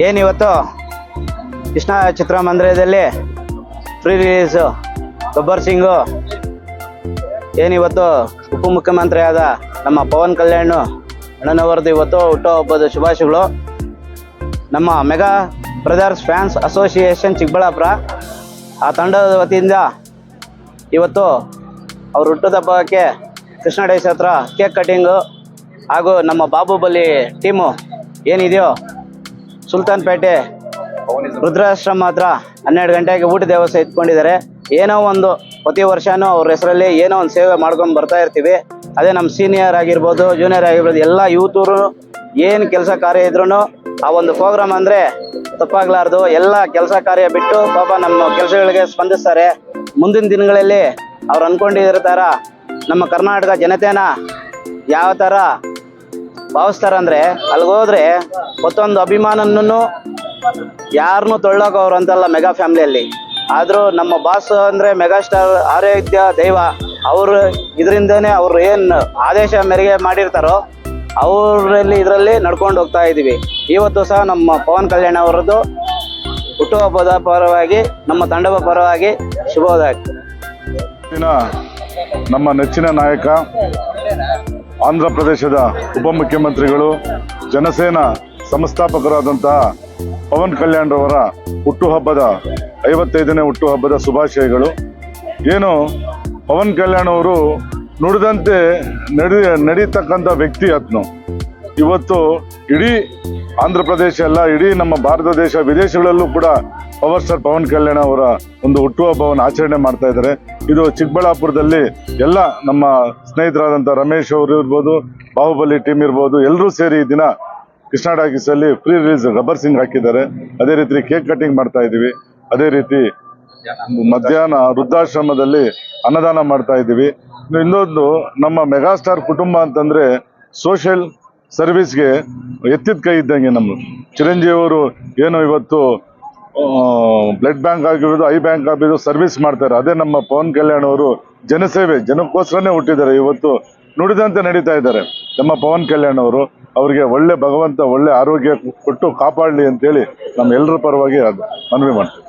ಏನಿವತ್ತು ಕೃಷ್ಣ ಚಿತ್ರಮಂದಿರದಲ್ಲಿ free release Gabbar Singhu ಏನಿವತ್ತು ಉಪಮುಖ್ಯಮಂತ್ರಿ ಆದ ನಮ್ಮ ಪವನ್ ಕಲ್ಯಾಣ್ ಅಣ್ಣನವರದ್ದು ಇವತ್ತು ಹುಟ್ಟುಹಬ್ಬದ ಶುಭಾಶಯಗಳು. ನಮ್ಮ mega brothers fans association Chikkaballapur ಆ ತಂಡದ ವತಿಯಿಂದ ಇವತ್ತು ಅವ್ರ ಹುಟ್ಟುಹಬ್ಬಕ್ಕೆ ಕೃಷ್ಣ ಡೈಸ್ ಹತ್ರ ಕೇಕ್ ಕಟಿಂಗು ಹಾಗೂ ನಮ್ಮ ಬಾಹುಬಲಿ ಟೀಮು ಏನಿದೆಯೋ ಸುಲ್ತಾನ್ಪೇಟೆ ರುದ್ರಾಶ್ರಮ ಹತ್ರ 12 ಗಂಟೆಗೆ ಊಟದ ವ್ಯವಸ್ಥೆ ಇಟ್ಕೊಂಡಿದ್ದಾರೆ. ಏನೋ ಒಂದು ಪ್ರತಿ ವರ್ಷವೂ ಅವ್ರ ಹೆಸರಲ್ಲಿ ಏನೋ ಒಂದು ಸೇವೆ ಮಾಡ್ಕೊಂಡು ಬರ್ತಾ ಇರ್ತೀವಿ. ಅದೇ ನಮ್ಮ ಸೀನಿಯರ್ ಆಗಿರ್ಬೋದು, ಜೂನಿಯರ್ ಆಗಿರ್ಬೋದು, ಎಲ್ಲ ಯೂತರು ಏನು ಕೆಲಸ ಕಾರ್ಯ ಇದ್ರೂ ಆ ಒಂದು ಪ್ರೋಗ್ರಾಮ್ ಅಂದರೆ ತಪ್ಪಾಗಲಾರ್ದು. ಎಲ್ಲ ಕೆಲಸ ಕಾರ್ಯ ಬಿಟ್ಟು ಪಾಪ ನಮ್ಮ ಕೆಲಸಗಳಿಗೆ ಸ್ಪಂದಿಸ್ತಾರೆ. ಮುಂದಿನ ದಿನಗಳಲ್ಲಿ ಅವ್ರು ಅಂದ್ಕೊಂಡಿರೋ ಥರ ನಮ್ಮ ಕರ್ನಾಟಕ ಜನತೆನ ಯಾವ ಥರ ಭಾವಿಸ್ತಾರಂದರೆ ಅಲ್ಲಿಗೋದ್ರೆ ಮತ್ತೊಂದು ಅಭಿಮಾನನೂ ಯಾರನ್ನೂ ತೊಳ್ಳೋಕೆ ಅವ್ರು ಅಂತಲ್ಲ ಮೆಗಾ ಫ್ಯಾಮಿಲಿಯಲ್ಲಿ. ಆದರೂ ನಮ್ಮ ಬಾಸ್ ಅಂದರೆ ಮೆಗಾಸ್ಟಾರ್ ಆರಾಧ್ಯ ದೈವ. ಅವರು ಇದರಿಂದನೇ ಅವ್ರು ಏನು ಆದೇಶ ಮೇರೆಗೆ ಮಾಡಿರ್ತಾರೋ ಇದರಲ್ಲಿ ನಡ್ಕೊಂಡು ಹೋಗ್ತಾ ಇದ್ದೀವಿ. ಇವತ್ತು ಸಹ ನಮ್ಮ ಪವನ್ ಕಲ್ಯಾಣ್ ಅವರದ್ದು ಹುಟ್ಟುಹಬ್ಬದ ಪರವಾಗಿ ನಮ್ಮ ತಂಡದ ಪರವಾಗಿ ಶುಭೋದಯ. ನಮ್ಮ ನೆಚ್ಚಿನ ನಾಯಕ ಆಂಧ್ರ ಪ್ರದೇಶದ ಉಪಮುಖ್ಯಮಂತ್ರಿಗಳು ಜನಸೇನಾ ಸಂಸ್ಥಾಪಕರಾದಂತಹ ಪವನ್ ಕಲ್ಯಾಣ್ ರವರ ಹುಟ್ಟುಹಬ್ಬದ 55ನೇ ಹುಟ್ಟುಹಬ್ಬದ ಶುಭಾಶಯಗಳು. ಏನು ಪವನ್ ಕಲ್ಯಾಣ್ ಅವರು ನುಡಿದಂತೆ ನಡೀತಕ್ಕಂಥ ವ್ಯಕ್ತಿ ಆತನು. ಇವತ್ತು ಇಡೀ ಆಂಧ್ರ ಪ್ರದೇಶ ಅಲ್ಲ, ಇಡೀ ನಮ್ಮ ಭಾರತ ದೇಶ ವಿದೇಶಗಳಲ್ಲೂ ಕೂಡ ಪವರ್ ಸ್ಟಾರ್ ಪವನ್ ಕಲ್ಯಾಣ್ ಅವರ ಒಂದು ಹುಟ್ಟುಹಬ್ಬವನ್ನು ಆಚರಣೆ ಮಾಡ್ತಾ ಇದ್ದಾರೆ. ಇದು ಚಿಕ್ಕಬಳ್ಳಾಪುರದಲ್ಲಿ ಎಲ್ಲ ನಮ್ಮ ಸ್ನೇಹಿತರಾದಂಥ ರಮೇಶ್ ಅವರು ಇರ್ಬೋದು, ಬಾಹುಬಲಿ ಟೀಮ್ ಇರ್ಬೋದು, ಎಲ್ಲರೂ ಸೇರಿ ಈ ದಿನ ಕೃಷ್ಣ ಟಾಕೀಸಲ್ಲಿ ಫ್ರೀ ರಿಲೀಸ್ ಗಬ್ಬರ್ ಸಿಂಗ್ ಹಾಕಿದ್ದಾರೆ. ಅದೇ ರೀತಿ ಕೇಕ್ ಕಟಿಂಗ್ ಮಾಡ್ತಾ ಇದ್ದೀವಿ. ಅದೇ ರೀತಿ ಮಧ್ಯಾಹ್ನ ವೃದ್ಧಾಶ್ರಮದಲ್ಲಿ ಅನ್ನದಾನ ಮಾಡ್ತಾ ಇದ್ದೀವಿ. ಇನ್ನೊಂದು ನಮ್ಮ ಮೆಗಾಸ್ಟಾರ್ ಕುಟುಂಬ ಅಂತಂದರೆ ಸೋಷಿಯಲ್ ಸರ್ವಿಸ್ಗೆ ಎತ್ತಿದ ಕೈ ಇದ್ದಂಗೆ. ನಮ್ಮ ಚಿರಂಜೀವಿ ಅವರು ಏನು ಇವತ್ತು ಬ್ಲಡ್ ಬ್ಯಾಂಕ್ ಆಗಿರೋದು, ಐ ಬ್ಯಾಂಕ್ ಆಗಿರೋದು ಸರ್ವಿಸ್ ಮಾಡ್ತಾರೆ. ಅದೇ ನಮ್ಮ ಪವನ್ ಕಲ್ಯಾಣ್ ಅವರು ಜನಸೇವೆ, ಜನಕ್ಕೋಸ್ಕರನೇ ಹುಟ್ಟಿದ್ದಾರೆ. ಇವತ್ತು ನುಡಿದಂತೆ ನಡೀತಾ ಇದ್ದಾರೆ ನಮ್ಮ ಪವನ್ ಕಲ್ಯಾಣ್ ಅವರು. ಅವರಿಗೆ ಒಳ್ಳೆ ಭಗವಂತ ಒಳ್ಳೆ ಆರೋಗ್ಯ ಕೊಟ್ಟು ಕಾಪಾಡಲಿ ಅಂತೇಳಿ ನಮ್ಮ ಎಲ್ಲರ ಪರವಾಗಿ ಅದು ಮನವಿ ಮಾಡ್ತೀವಿ.